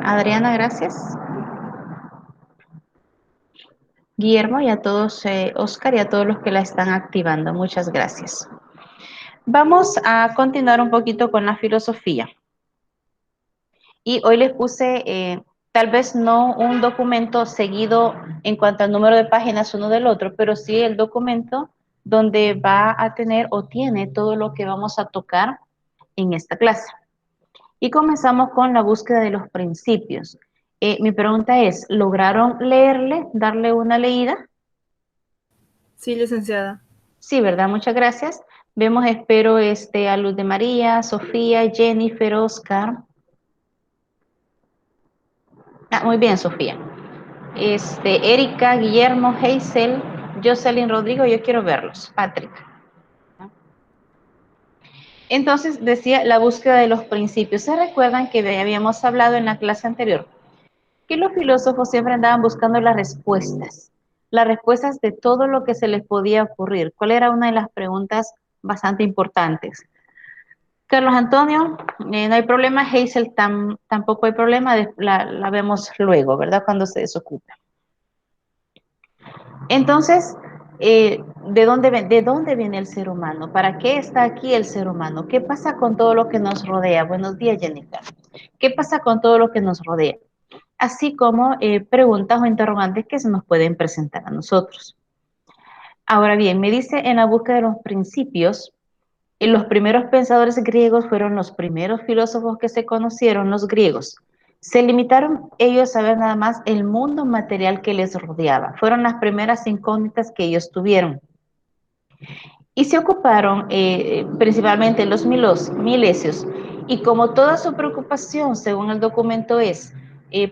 Adriana, gracias. Guillermo y a todos, Oscar y a todos los que la están activando. Muchas gracias. Vamos a continuar un poquito con la filosofía. Y hoy les puse, tal vez no un documento seguido en cuanto al número de páginas uno del otro, pero sí el documento donde va a tener o tiene todo lo que vamos a tocar en esta clase. Y comenzamos con la búsqueda de los principios. Mi pregunta es, ¿lograron leerle, darle una leída? Sí, licenciada. Sí, ¿verdad? Muchas gracias. Vemos, espero, a Luz de María, Sofía, Jennifer, Oscar. Ah, muy bien, Sofía. Erika, Guillermo, Hazel, Jocelyn, Rodrigo, yo quiero verlos. Patrick. Entonces, decía la búsqueda de los principios. ¿Se recuerdan que habíamos hablado en la clase anterior? Que los filósofos siempre andaban buscando las respuestas de todo lo que se les podía ocurrir. ¿Cuál era una de las preguntas bastante importantes? Carlos Antonio, no hay problema, Hazel tampoco hay problema, la vemos luego, ¿verdad? Cuando se desocupe. Entonces, ¿de dónde viene el ser humano? ¿Para qué está aquí el ser humano? ¿Qué pasa con todo lo que nos rodea? Buenos días, Jennifer. ¿Qué pasa con todo lo que nos rodea? Así como preguntas o interrogantes que se nos pueden presentar a nosotros. Ahora bien, me dice en la búsqueda de los principios, los primeros pensadores griegos fueron los primeros filósofos que se conocieron, los griegos. Se limitaron ellos a ver nada más el mundo material que les rodeaba. Fueron las primeras incógnitas que ellos tuvieron. Y se ocuparon principalmente los milesios. Y como toda su preocupación, según el documento, es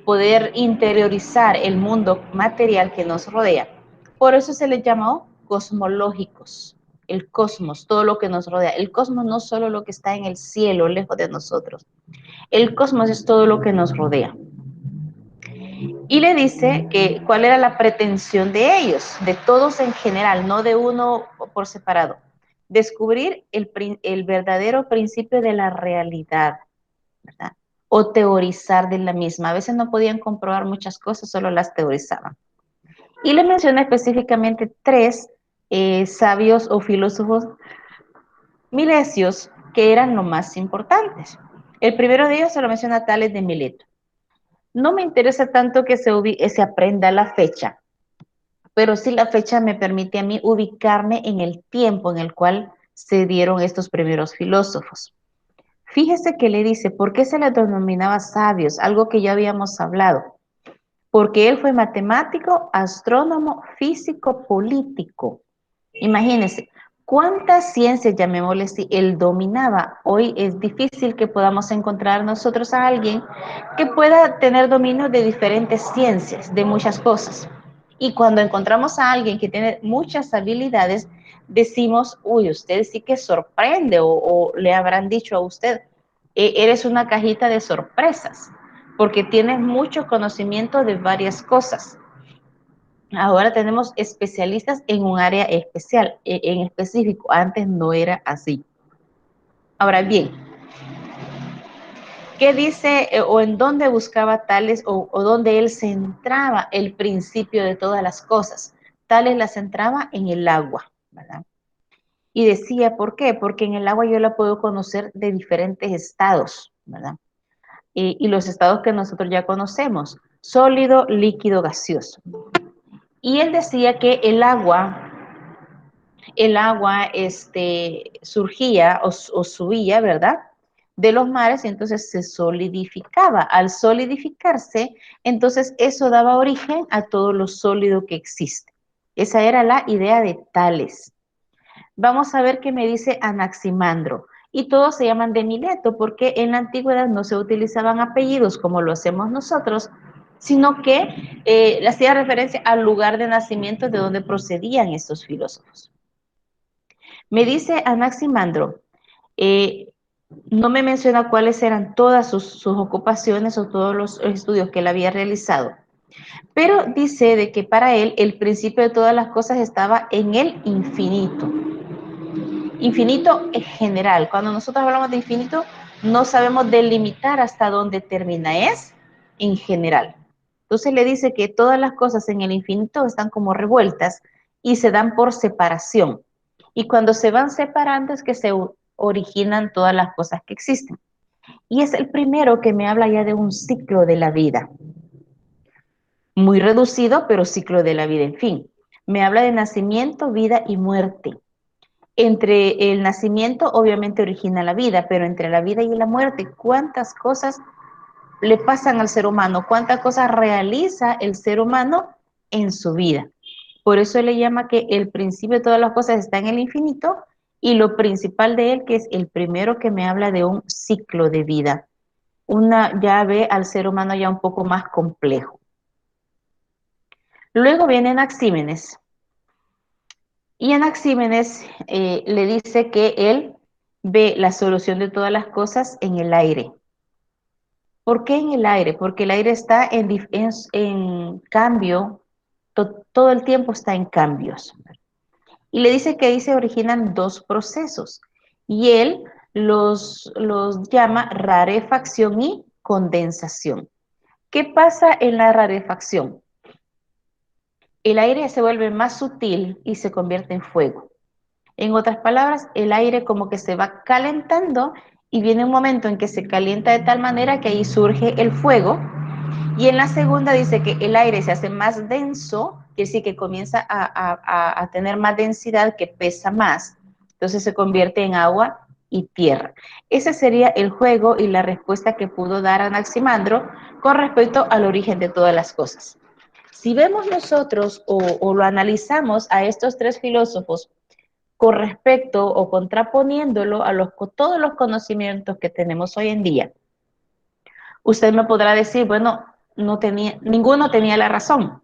poder interiorizar el mundo material que nos rodea, por eso se les llamó cosmológicos. El cosmos, todo lo que nos rodea. El cosmos no solo lo que está en el cielo, lejos de nosotros. El cosmos es todo lo que nos rodea. Y le dice que cuál era la pretensión de ellos, de todos en general, no de uno por separado. Descubrir el verdadero principio de la realidad, ¿verdad? O teorizar de la misma. A veces no podían comprobar muchas cosas, solo las teorizaban. Y le menciona específicamente tres sabios o filósofos milesios que eran los más importantes. El primero de ellos se lo menciona Tales de Mileto. No me interesa tanto que se aprenda la fecha, pero sí la fecha me permite a mí ubicarme en el tiempo en el cual se dieron estos primeros filósofos. Fíjese que le dice, ¿por qué se les denominaba sabios? Algo que ya habíamos hablado. Porque él fue matemático, astrónomo, físico, político. Imagínense, cuántas ciencias, llamémosle así, él dominaba. Hoy es difícil que podamos encontrar nosotros a alguien que pueda tener dominio de diferentes ciencias, de muchas cosas. Y cuando encontramos a alguien que tiene muchas habilidades, decimos, uy, usted sí que sorprende, o le habrán dicho a usted, eres una cajita de sorpresas, porque tienes mucho conocimiento de varias cosas. Ahora tenemos especialistas en un área especial, en específico. Antes no era así. Ahora bien, ¿qué dice o en dónde buscaba Tales o dónde él centraba el principio de todas las cosas? Tales la centraba en el agua, ¿verdad? Y decía, ¿por qué? Porque en el agua yo la puedo conocer de diferentes estados, ¿verdad? Y los estados que nosotros ya conocemos, sólido, líquido, gaseoso. Y él decía que el agua surgía o subía, ¿verdad? De los mares y entonces se solidificaba. Al solidificarse, entonces eso daba origen a todo lo sólido que existe. Esa era la idea de Tales. Vamos a ver qué me dice Anaximandro. Y todos se llaman de Mileto porque en la antigüedad no se utilizaban apellidos como lo hacemos nosotros, sino que le hacía referencia al lugar de nacimiento de donde procedían estos filósofos. Me dice Anaximandro, eh, no me menciona cuáles eran todas sus ocupaciones o todos los estudios que él había realizado, pero dice de que para él el principio de todas las cosas estaba en el infinito. Infinito en general. Cuando nosotros hablamos de infinito, no sabemos delimitar hasta dónde termina. Es en general. Entonces le dice que todas las cosas en el infinito están como revueltas y se dan por separación. Y cuando se van separando es que se originan todas las cosas que existen. Y es el primero que me habla ya de un ciclo de la vida. Muy reducido, pero ciclo de la vida, en fin. Me habla de nacimiento, vida y muerte. Entre el nacimiento obviamente origina la vida, pero entre la vida y la muerte, ¿cuántas cosas le pasan al ser humano? ¿Cuántas cosas realiza el ser humano en su vida? Por eso le llama que el principio de todas las cosas está en el infinito y lo principal de él, que es el primero que me habla de un ciclo de vida. Ya ve al ser humano ya un poco más complejo. Luego viene Anaxímenes. Y Anaxímenes le dice que él ve la solución de todas las cosas en el aire. ¿Por qué en el aire? Porque el aire está en cambio, todo el tiempo está en cambios. Y le dice que ahí se originan dos procesos. Y él los llama rarefacción y condensación. ¿Qué pasa en la rarefacción? El aire se vuelve más sutil y se convierte en fuego. En otras palabras, el aire como que se va calentando y viene un momento en que se calienta de tal manera que ahí surge el fuego. Y en la segunda dice que el aire se hace más denso, que sí que comienza a tener más densidad, que pesa más. Entonces se convierte en agua y tierra. Ese sería el juego y la respuesta que pudo dar Anaximandro con respecto al origen de todas las cosas. Si vemos nosotros o lo analizamos a estos tres filósofos con respecto o contraponiéndolo a todos los conocimientos que tenemos hoy en día, usted me podrá decir, bueno, ninguno tenía la razón,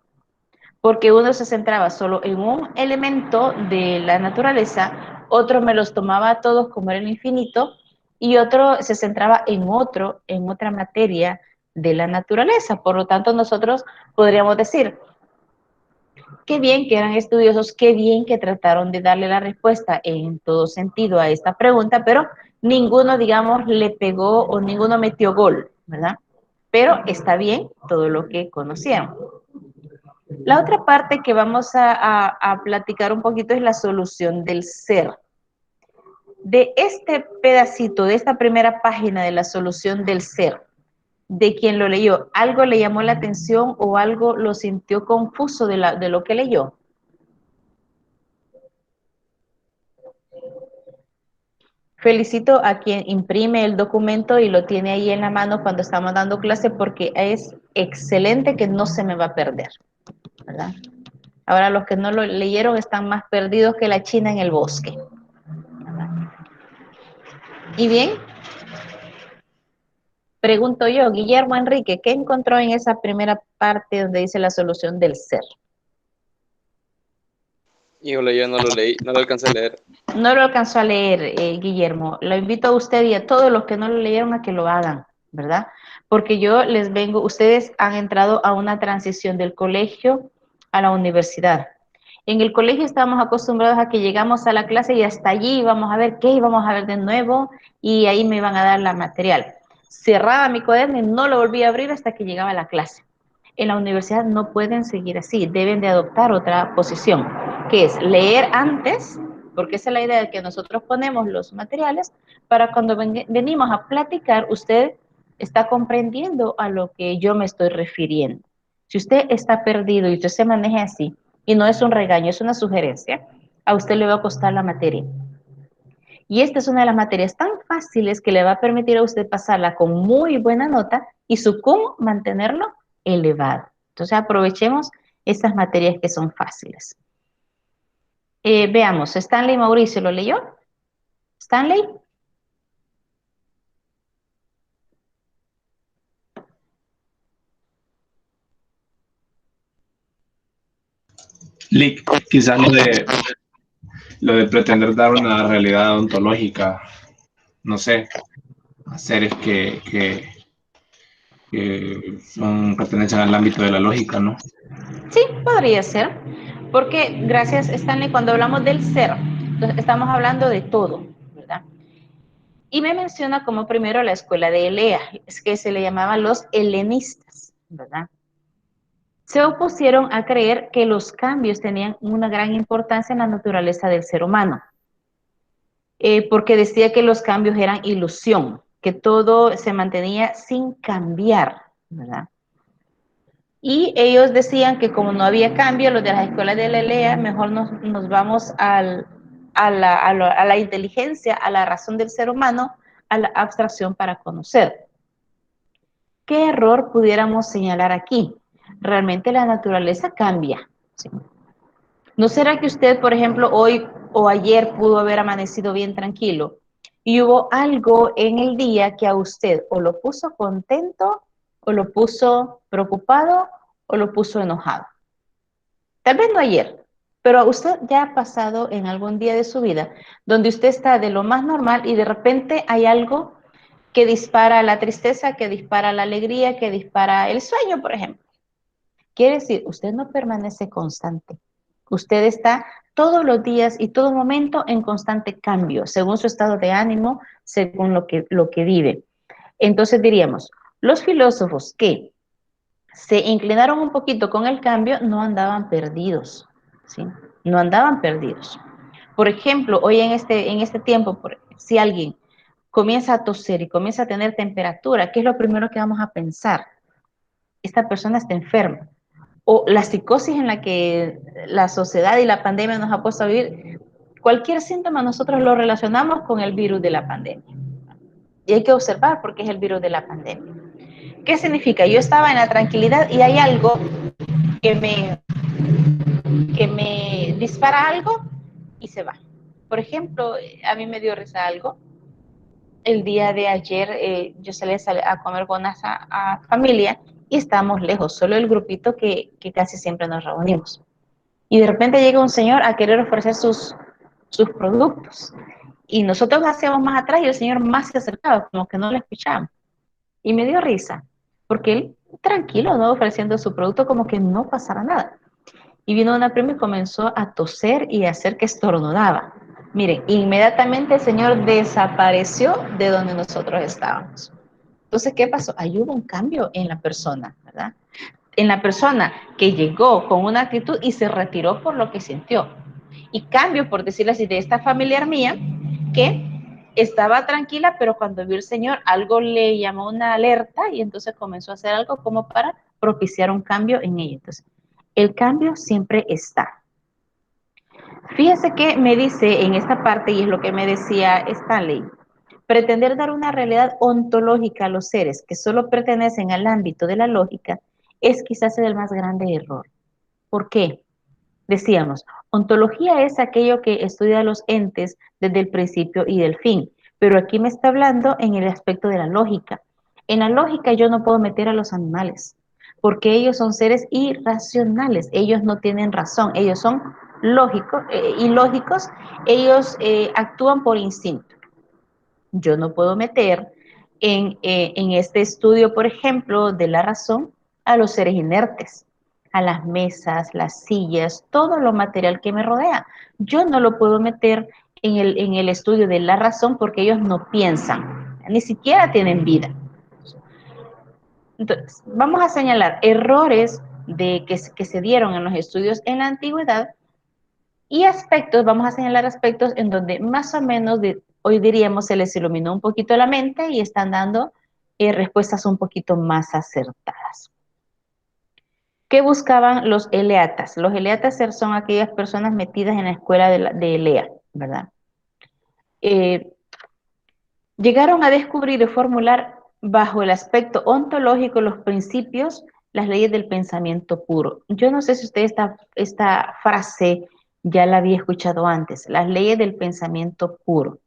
porque uno se centraba solo en un elemento de la naturaleza, otro me los tomaba todos como era el infinito, y otro se centraba en otra materia de la naturaleza. Por lo tanto, nosotros podríamos decir, qué bien que eran estudiosos, qué bien que trataron de darle la respuesta en todo sentido a esta pregunta, pero ninguno, digamos, le pegó o ninguno metió gol, ¿verdad? Pero está bien todo lo que conocieron. La otra parte que vamos a platicar un poquito es la solución del ser. De este pedacito, de esta primera página de la solución del ser, de quien lo leyó, ¿algo le llamó la atención o algo lo sintió confuso de lo que leyó? Felicito a quien imprime el documento y lo tiene ahí en la mano cuando estamos dando clase porque es excelente que no se me va a perder, ¿verdad? Ahora los que no lo leyeron están más perdidos que la china en el bosque, ¿verdad? Y bien, pregunto yo, Guillermo Enrique, ¿qué encontró en esa primera parte donde dice la solución del ser? Híjole, yo no lo leí, no lo alcancé a leer. No lo alcanzó a leer, Guillermo. Lo invito a usted y a todos los que no lo leyeron a que lo hagan, ¿verdad? Porque yo les vengo, ustedes han entrado a una transición del colegio a la universidad. En el colegio estábamos acostumbrados a que llegamos a la clase y hasta allí íbamos a ver qué íbamos a ver de nuevo y ahí me iban a dar la material. Cerraba mi cuaderno y no lo volví a abrir hasta que llegaba a la clase. En la universidad no pueden seguir así, deben de adoptar otra posición, que es leer antes, porque esa es la idea de que nosotros ponemos los materiales para cuando venimos a platicar, usted está comprendiendo a lo que yo me estoy refiriendo. Si usted está perdido y usted se maneja así, y no es un regaño, es una sugerencia, a usted le va a costar la materia. Y esta es una de las materias tan fáciles que le va a permitir a usted pasarla con muy buena nota y su cum mantenerlo elevado. Entonces aprovechemos estas materias que son fáciles. Veamos, Stanley Mauricio, ¿lo leyó? ¿Stanley? Lick, quizás lo de pretender dar una realidad ontológica, no sé, a seres que pertenecen al ámbito de la lógica, ¿no? Sí, podría ser, porque gracias, Stanley, cuando hablamos del ser, entonces estamos hablando de todo, ¿verdad? Y me menciona como primero la escuela de Elea, es que se le llamaban los helenistas. ¿verdad? Se opusieron a creer que los cambios tenían una gran importancia en la naturaleza del ser humano, porque decía que los cambios eran ilusión, que todo se mantenía sin cambiar, ¿verdad? Y ellos decían que como no había cambio, los de las escuelas de la LEA, mejor nos vamos a la inteligencia, a la razón del ser humano, a la abstracción para conocer. ¿Qué error pudiéramos señalar aquí? Realmente la naturaleza cambia, ¿sí? ¿No será que usted, por ejemplo, hoy o ayer pudo haber amanecido bien tranquilo y hubo algo en el día que a usted o lo puso contento, o lo puso preocupado, o lo puso enojado? Tal vez no ayer, pero usted ya ha pasado en algún día de su vida donde usted está de lo más normal y de repente hay algo que dispara la tristeza, que dispara la alegría, que dispara el sueño, por ejemplo. Quiere decir, usted no permanece constante. Usted está todos los días y todo momento en constante cambio, según su estado de ánimo, según lo que vive. Entonces diríamos, los filósofos que se inclinaron un poquito con el cambio no andaban perdidos, ¿sí? No andaban perdidos. Por ejemplo, hoy en este tiempo, si alguien comienza a toser y comienza a tener temperatura, ¿qué es lo primero que vamos a pensar? Esta persona está enferma. O la psicosis en la que la sociedad y la pandemia nos ha puesto a vivir, cualquier síntoma nosotros lo relacionamos con el virus de la pandemia. Y hay que observar por qué es el virus de la pandemia. ¿Qué significa? Yo estaba en la tranquilidad y hay algo que me dispara algo y se va. Por ejemplo, a mí me dio risa algo. El día de ayer yo salí a comer con a familia y estamos lejos, solo el grupito que casi siempre nos reunimos. Y de repente llega un señor a querer ofrecer sus productos. Y nosotros hacíamos más atrás y el señor más se acercaba, como que no le escuchábamos. Y me dio risa, porque él tranquilo, ¿no? Ofreciendo su producto como que no pasara nada. Y vino una prima y comenzó a toser y a hacer que estornudaba. Miren, inmediatamente el señor desapareció de donde nosotros estábamos. Entonces, ¿qué pasó? Ahí hubo un cambio en la persona, ¿verdad? En la persona que llegó con una actitud y se retiró por lo que sintió. Y cambio, por decirlo así, de esta familiar mía que estaba tranquila, pero cuando vio el Señor algo le llamó una alerta y entonces comenzó a hacer algo como para propiciar un cambio en ella. Entonces, el cambio siempre está. Fíjese que me dice en esta parte, y es lo que me decía Stanley, pretender dar una realidad ontológica a los seres que solo pertenecen al ámbito de la lógica es quizás el más grande error. ¿Por qué? Decíamos, ontología es aquello que estudia a los entes desde el principio y del fin, pero aquí me está hablando en el aspecto de la lógica. En la lógica yo no puedo meter a los animales, porque ellos son seres irracionales, ellos no tienen razón, ellos son lógicos, ilógicos, ellos actúan por instinto. Yo no puedo meter en este estudio, por ejemplo, de la razón a los seres inertes, a las mesas, las sillas, todo lo material que me rodea. Yo no lo puedo meter en el estudio de la razón porque ellos no piensan, ni siquiera tienen vida. Entonces, vamos a señalar errores que se dieron en los estudios en la antigüedad y aspectos, vamos a señalar aspectos en donde más o menos hoy diríamos se les iluminó un poquito la mente y están dando respuestas un poquito más acertadas. ¿Qué buscaban los eleatas? Los eleatas son aquellas personas metidas en la escuela de Elea, ¿verdad? Llegaron a descubrir y formular bajo el aspecto ontológico los principios, las leyes del pensamiento puro. Yo no sé si usted esta frase ya la había escuchado antes, las leyes del pensamiento puro.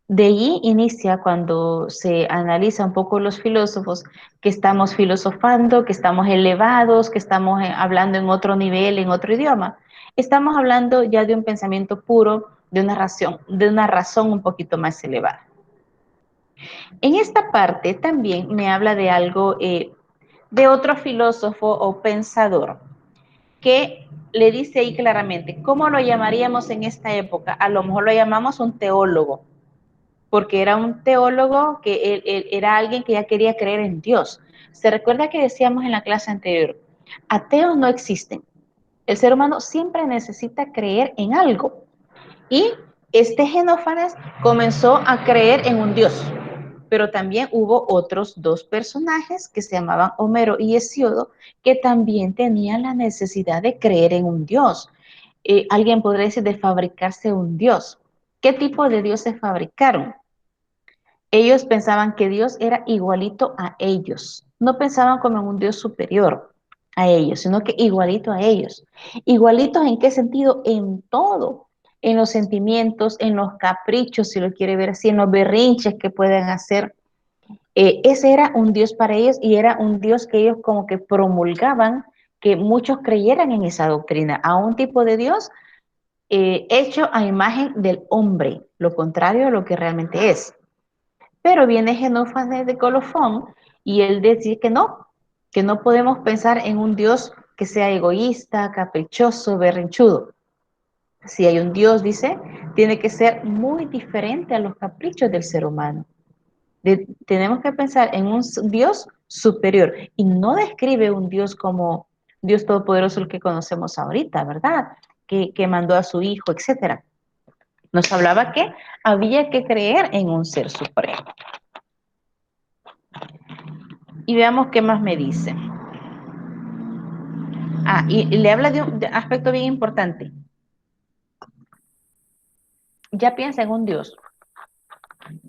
De allí inicia cuando se analiza un poco los filósofos, que estamos filosofando, que estamos elevados, que estamos hablando en otro nivel, en otro idioma. Estamos hablando ya de un pensamiento puro, de una razón un poquito más elevada. En esta parte también me habla de algo, de otro filósofo o pensador, que le dice ahí claramente, ¿cómo lo llamaríamos en esta época? A lo mejor lo llamamos un teólogo, porque era un teólogo que él era alguien que ya quería creer en Dios, Se recuerda que decíamos en la clase anterior, ateos no existen. El ser humano siempre necesita creer en algo. Y este Xenófanes comenzó a creer en un Dios. Pero también hubo otros dos personajes que se llamaban Homero y Hesíodo, que también tenían la necesidad de creer en un Dios. Alguien podría decir de fabricarse un Dios. ¿Qué tipo de dioses fabricaron? Ellos pensaban que Dios era igualito a ellos. No pensaban como en un Dios superior a ellos, sino que igualito a ellos. ¿Igualitos en qué sentido? En todo. En los sentimientos, en los caprichos, si lo quiere ver así, en los berrinches que pueden hacer. Ese era un Dios para ellos y era un Dios que ellos como que promulgaban que muchos creyeran en esa doctrina, a un tipo de Dios hecho a imagen del hombre, lo contrario a lo que realmente es. Pero viene Xenófanes de Colofón y él dice que no podemos pensar en un Dios que sea egoísta, caprichoso, berrinchudo. Si hay un Dios, dice, tiene que ser muy diferente a los caprichos del ser humano. Tenemos que pensar en un Dios superior y no describe un Dios como Dios todopoderoso el que conocemos ahorita, ¿verdad? Que mandó a su hijo, etcétera. Nos hablaba que había que creer en un ser supremo. Y veamos qué más me dice. Y le habla de un aspecto bien importante. Ya piensa en un Dios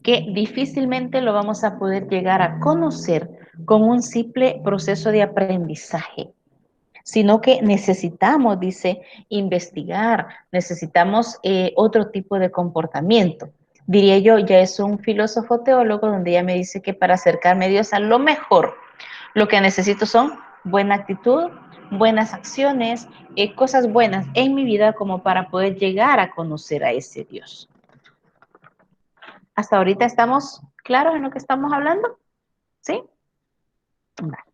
que difícilmente lo vamos a poder llegar a conocer con un simple proceso de aprendizaje, sino que necesitamos, dice, investigar, necesitamos otro tipo de comportamiento. Diría yo, ya es un filósofo teólogo donde ya me dice que para acercarme a Dios a lo mejor, lo que necesito son buena actitud, buenas acciones, cosas buenas en mi vida como para poder llegar a conocer a ese Dios. ¿Hasta ahorita estamos claros en lo que estamos hablando? ¿Sí? Vale.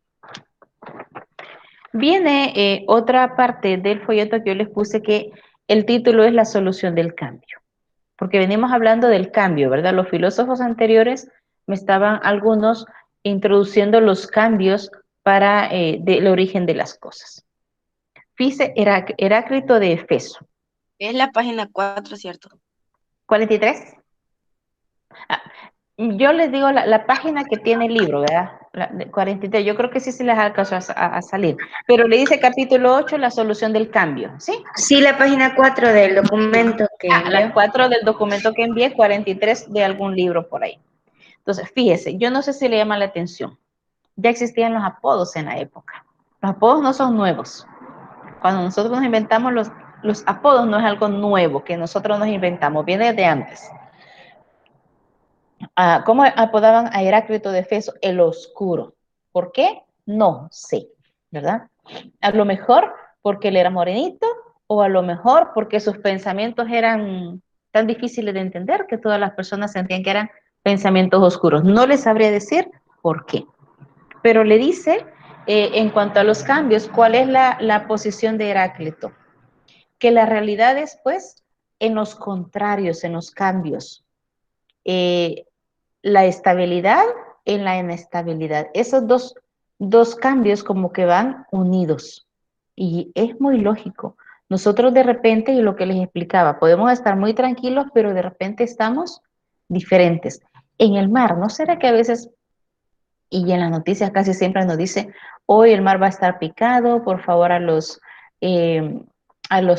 Viene otra parte del folleto que yo les puse que el título es La solución del cambio, porque venimos hablando del cambio, ¿verdad? Los filósofos anteriores me estaban algunos introduciendo los cambios para del origen de las cosas. Fíjese, Heráclito de Efeso. Es la página 4, ¿cierto? 43. Yo les digo la página que tiene el libro, ¿verdad? La de 43, yo creo que sí se les alcanzó a salir. Pero le dice capítulo 8, la solución del cambio, ¿sí? Sí, la página 4 del documento que La 4 del documento que envié, 43 de algún libro por ahí. Entonces, fíjese, yo no sé si le llama la atención. Ya existían los apodos en la época. Los apodos no son nuevos. Cuando nosotros nos inventamos los apodos, no es algo nuevo que nosotros nos inventamos, viene de antes. ¿Cómo apodaban a Heráclito de Efeso? El oscuro. ¿Por qué? No sé, ¿verdad? A lo mejor porque él era morenito o a lo mejor porque sus pensamientos eran tan difíciles de entender que todas las personas sentían que eran pensamientos oscuros. No les sabría decir por qué. Pero le dice, en cuanto a los cambios, ¿cuál es la posición de Heráclito? Que la realidad es, pues, en los contrarios, en los cambios. La estabilidad en la inestabilidad. Esos dos cambios como que van unidos. Y es muy lógico. Nosotros de repente, y lo que les explicaba, podemos estar muy tranquilos, pero de repente estamos diferentes. En el mar, ¿no será que a veces, y en las noticias casi siempre nos dice, hoy el mar va a estar picado, por favor a los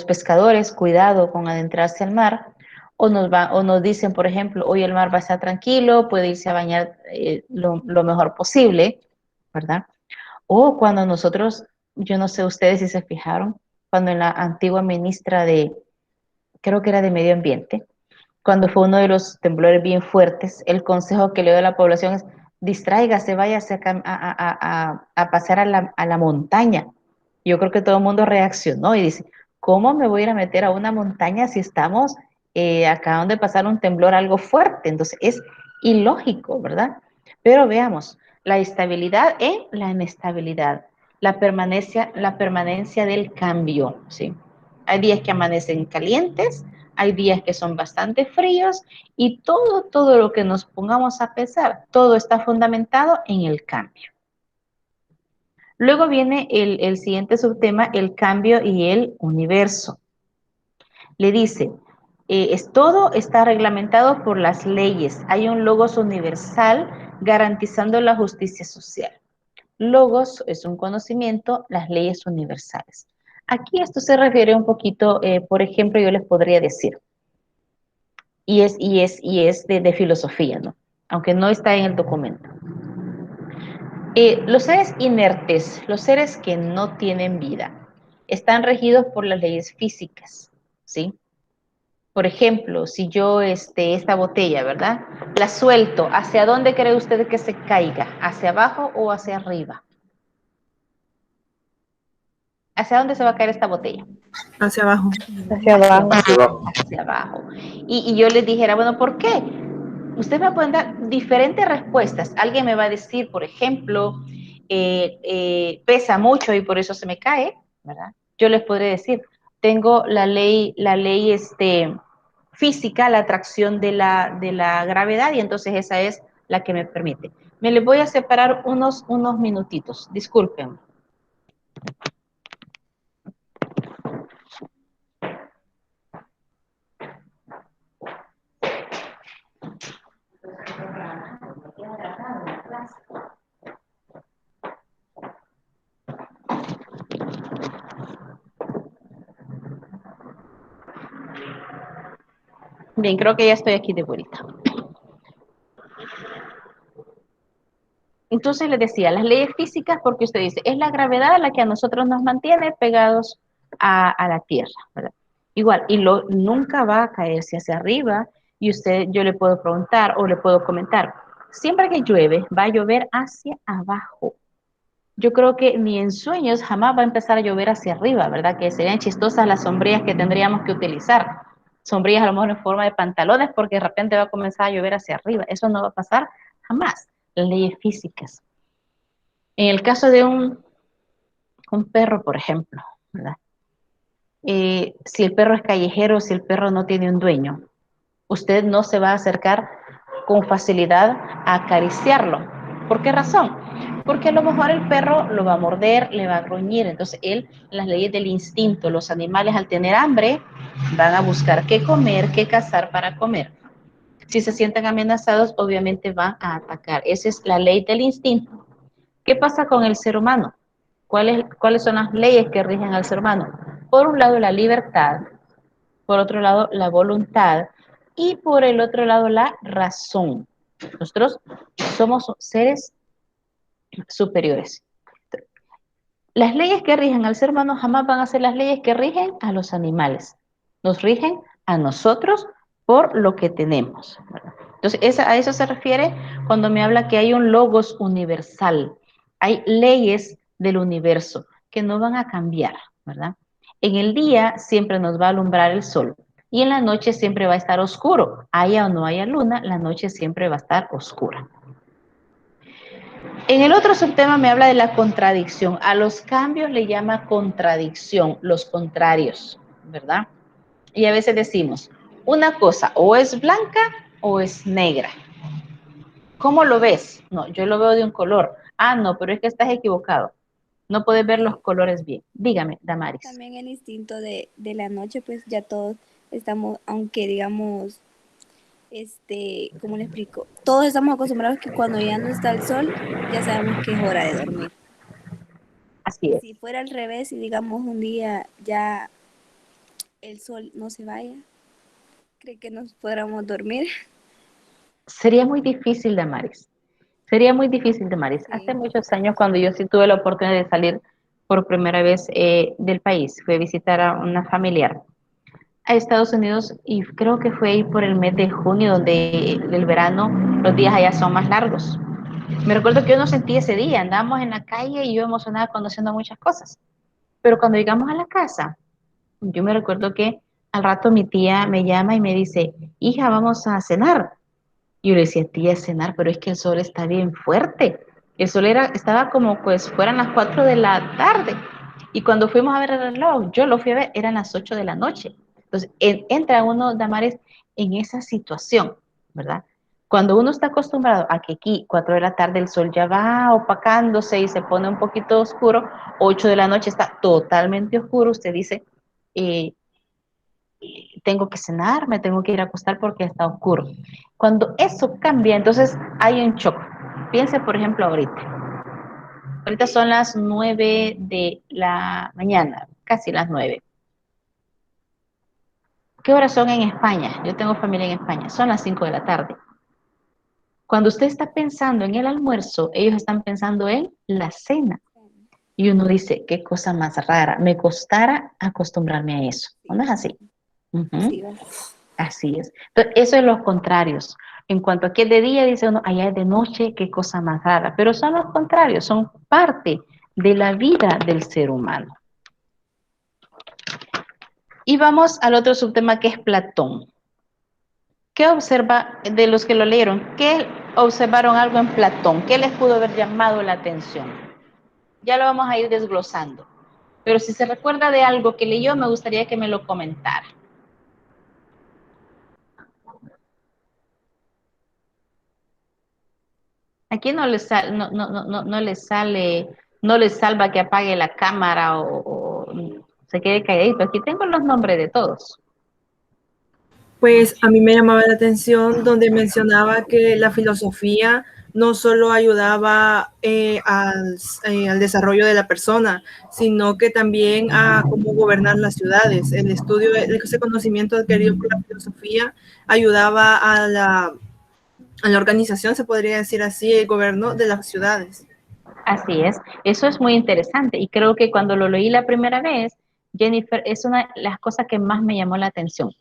pescadores, cuidado con adentrarse al mar? O nos dicen, por ejemplo, hoy el mar va a estar tranquilo, puede irse a bañar lo mejor posible, ¿verdad? O cuando nosotros, yo no sé ustedes si se fijaron, cuando en la antigua ministra creo que era de Medio Ambiente, cuando fue uno de los temblores bien fuertes, el consejo que le dio a la población es, distráigase, váyase a pasear a la montaña. Yo creo que todo el mundo reaccionó y dice, ¿cómo me voy a ir a meter a una montaña si estamos acaban de pasar un temblor algo fuerte? Entonces es ilógico, ¿verdad? Pero veamos, la estabilidad en la inestabilidad, la permanencia del cambio, ¿sí? Hay días que amanecen calientes, hay días que son bastante fríos y todo lo que nos pongamos a pensar, todo está fundamentado en el cambio. Luego viene el siguiente subtema, el cambio y el universo. Le dice, todo está reglamentado por las leyes. Hay un logos universal garantizando la justicia social. Logos es un conocimiento, las leyes universales. Aquí esto se refiere un poquito, por ejemplo, yo les podría decir, y es de filosofía, ¿no? Aunque no está en el documento. Los seres inertes, los seres que no tienen vida, están regidos por las leyes físicas, ¿sí? Por ejemplo, si yo esta botella, ¿verdad? La suelto, ¿hacia dónde cree usted que se caiga? ¿Hacia abajo o hacia arriba? ¿Hacia dónde se va a caer esta botella? Hacia abajo. Hacia abajo. Hacia abajo. Hacia abajo. Y yo les dijera, bueno, ¿por qué? Usted me puede dar diferentes respuestas. Alguien me va a decir, por ejemplo, pesa mucho y por eso se me cae, ¿verdad? Yo les podré decir, tengo la ley física, la atracción de la gravedad, y entonces esa es la que me permite. Me les voy a separar unos minutitos, disculpen. Bien, creo que ya estoy aquí de vuelta. Entonces les decía, las leyes físicas, porque usted dice, es la gravedad la que a nosotros nos mantiene pegados a la Tierra, ¿verdad? Igual, nunca va a caerse hacia arriba, y yo le puedo preguntar o le puedo comentar, siempre que llueve, va a llover hacia abajo. Yo creo que ni en sueños jamás va a empezar a llover hacia arriba, ¿verdad? Que serían chistosas las sombrillas que tendríamos que utilizar. Sombrillas a lo mejor en forma de pantalones, porque de repente va a comenzar a llover hacia arriba. Eso no va a pasar jamás. Las leyes físicas. En el caso de un perro, por ejemplo, ¿verdad? Si el perro es callejero, si el perro no tiene un dueño, usted no se va a acercar con facilidad a acariciarlo. ¿Por qué razón? Porque a lo mejor el perro lo va a morder, le va a gruñir. Entonces las leyes del instinto, los animales al tener hambre van a buscar qué comer, qué cazar para comer. Si se sienten amenazados, obviamente van a atacar. Esa es la ley del instinto. ¿Qué pasa con el ser humano? ¿Cuáles son las leyes que rigen al ser humano? Por un lado, la libertad, por otro lado, la voluntad, y por el otro lado, la razón. Nosotros somos seres superiores. Las leyes que rigen al ser humano jamás van a ser las leyes que rigen a los animales. Nos rigen a nosotros por lo que tenemos, ¿verdad? Entonces, a eso se refiere cuando me habla que hay un logos universal. Hay leyes del universo que no van a cambiar, ¿verdad? En el día siempre nos va a alumbrar el sol, y en la noche siempre va a estar oscuro. Haya o no haya luna, la noche siempre va a estar oscura. En el otro subtema me habla de la contradicción. A los cambios le llama contradicción, los contrarios, ¿verdad? Y a veces decimos, una cosa o es blanca o es negra. ¿Cómo lo ves? No, yo lo veo de un color. Ah, no, pero es que estás equivocado. No puedes ver los colores bien. Dígame, Damaris. También el instinto de la noche, pues ya todos estamos, aunque digamos, ¿cómo le explico? Todos estamos acostumbrados que cuando ya no está el sol, ya sabemos que es hora de dormir. Así es. Si fuera al revés y digamos un día ya el sol no se vaya, ¿cree que nos podamos dormir? Sería muy difícil, Damaris. Sería muy difícil, Damaris. Sí. Hace muchos años, cuando yo sí tuve la oportunidad de salir por primera vez del país, fui a visitar a una familiar a Estados Unidos, y creo que fue ahí por el mes de junio, donde el verano, los días allá son más largos. Me recuerdo que yo no sentí ese día, andábamos en la calle y yo emocionada conociendo muchas cosas. Pero cuando llegamos a la casa, yo me recuerdo que al rato mi tía me llama y me dice, hija, vamos a cenar. Y yo le decía, tía, cenar, pero es que el sol está bien fuerte. El sol estaba como pues fueran las 4 de la tarde. Y cuando fuimos a ver el reloj, yo lo fui a ver, eran las 8 de la noche. Entonces, entra uno, Damares, en esa situación, ¿verdad? Cuando uno está acostumbrado a que aquí 4 de la tarde el sol ya va opacándose y se pone un poquito oscuro, 8 de la noche está totalmente oscuro, usted dice, eh, tengo que cenar, me tengo que ir a acostar porque está oscuro. Cuando eso cambia, entonces hay un shock. Piense, por ejemplo, ahorita. Ahorita son las 9 de la mañana, casi las 9. ¿Qué horas son en España? Yo tengo familia en España. Son las 5 de la tarde. Cuando usted está pensando en el almuerzo, ellos están pensando en la cena. Y uno dice, qué cosa más rara. Me costara acostumbrarme a eso. ¿No es así? Sí, Así es. Entonces, eso es los contrarios. En cuanto a que de día, dice uno, allá es de noche, qué cosa más rara. Pero son los contrarios, son parte de la vida del ser humano. Y vamos al otro subtema que es Platón. ¿Qué observa de los que lo leyeron? ¿Qué observaron algo en Platón? ¿Qué les pudo haber llamado la atención? Ya lo vamos a ir desglosando. Pero si se recuerda de algo que leyó, me gustaría que me lo comentara. Aquí no les sale, no les salva que apague la cámara o se quede calladito. Aquí tengo los nombres de todos. Pues a mí me llamaba la atención donde mencionaba que la filosofía no solo ayudaba al desarrollo de la persona, sino que también a cómo gobernar las ciudades. El estudio, ese conocimiento adquirido por la filosofía ayudaba a la organización, se podría decir así, el gobierno de las ciudades. Así es, eso es muy interesante y creo que cuando lo leí la primera vez, Jennifer, es una de las cosas que más me llamó la atención.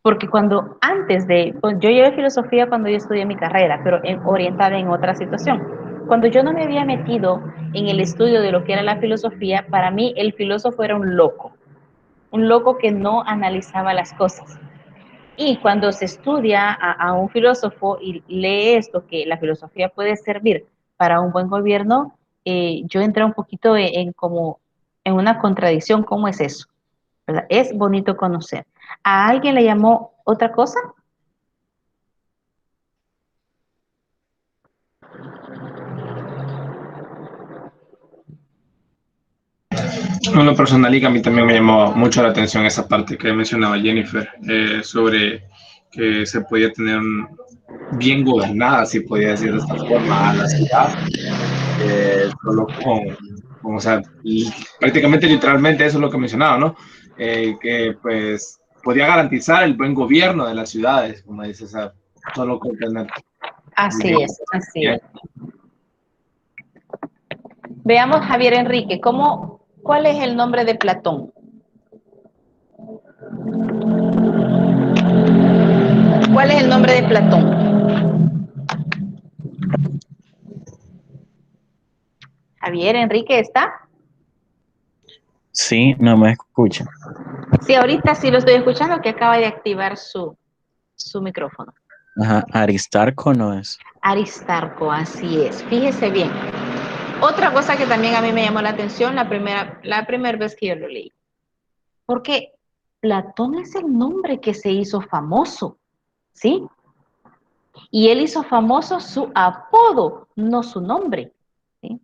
Porque cuando antes de, pues yo llevé filosofía cuando yo estudié mi carrera, pero orientada en otra situación. Cuando yo no me había metido en el estudio de lo que era la filosofía, para mí el filósofo era un loco que no analizaba las cosas. Y cuando se estudia a un filósofo y lee esto, que la filosofía puede servir para un buen gobierno, yo entré un poquito como en una contradicción. ¿Cómo es eso? ¿Verdad? Es bonito conocer. ¿A alguien le llamó otra cosa? En lo personal, y que a mí también me llamó mucho la atención esa parte que mencionaba Jennifer, sobre que se podía tener bien gobernada, si podía decir de esta forma, a la ciudad, solo o sea, prácticamente literalmente eso es lo que mencionaba, ¿no? Que pues podía garantizar el buen gobierno de las ciudades, como dice, o sea, solo con tener... Así es, así es. Veamos, Javier Enrique, ¿cuál es el nombre de Platón? ¿Cuál es el nombre de Platón? Javier Enrique, ¿está? Sí, no me escucha. Sí, ahorita sí lo estoy escuchando, que acaba de activar su micrófono. Ajá, Aristarco no es. Aristarco, así es. Fíjese bien. Otra cosa que también a mí me llamó la atención la primera vez que yo lo leí. Porque Platón es el nombre que se hizo famoso, ¿sí? Y él hizo famoso su apodo, no su nombre, ¿sí?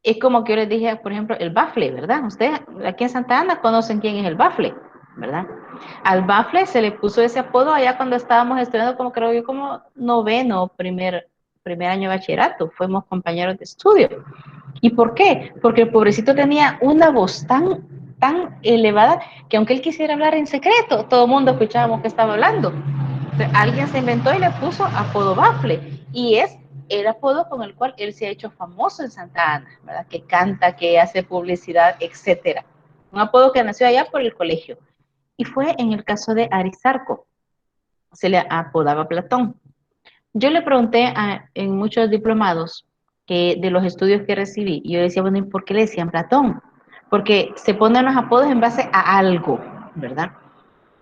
Es como que yo les dije, por ejemplo, el Bafle, ¿verdad? Ustedes aquí en Santa Ana conocen quién es el Bafle, ¿verdad? Al Bafle se le puso ese apodo allá cuando estábamos estudiando, como creo yo, como noveno, primer año de bachillerato. Fuimos compañeros de estudio. ¿Y por qué? Porque el pobrecito tenía una voz tan elevada que aunque él quisiera hablar en secreto, todo el mundo escuchábamos que estaba hablando. Entonces, alguien se inventó y le puso apodo Bafle. Y es el apodo con el cual él se ha hecho famoso en Santa Ana, ¿verdad? Que canta, que hace publicidad, etcétera. Un apodo que nació allá por el colegio. Y fue en el caso de Aristarco. Se le apodaba Platón. Yo le pregunté en muchos diplomados de los estudios que recibí, y yo decía, bueno, ¿y por qué le decían Platón? Porque se ponen los apodos en base a algo, ¿verdad?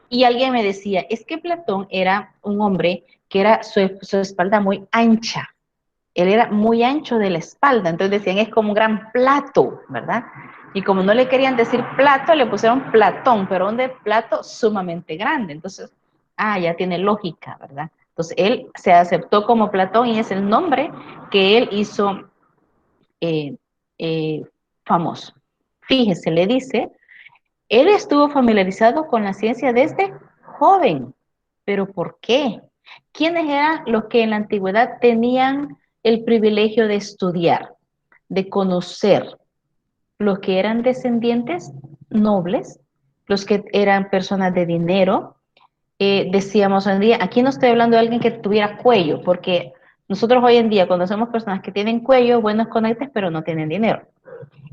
Y alguien me decía, es que Platón era un hombre que era su espalda muy ancha. Él era muy ancho de la espalda, entonces decían, es como un gran plato, ¿verdad? Y como no le querían decir plato, le pusieron Platón, pero un de plato sumamente grande. Entonces, ya tiene lógica, ¿verdad? Entonces, él se aceptó como Platón y es el nombre que él hizo eh, eh, famoso. Fíjese, le dice, él estuvo familiarizado con la ciencia desde joven. ¿Pero por qué? ¿Quiénes eran los que en la antigüedad tenían el privilegio de estudiar, de conocer? Los que eran descendientes nobles, los que eran personas de dinero. Decíamos hoy en día, aquí no estoy hablando de alguien que tuviera cuello, porque nosotros hoy en día conocemos personas que tienen cuello, buenos conectes, pero no tienen dinero.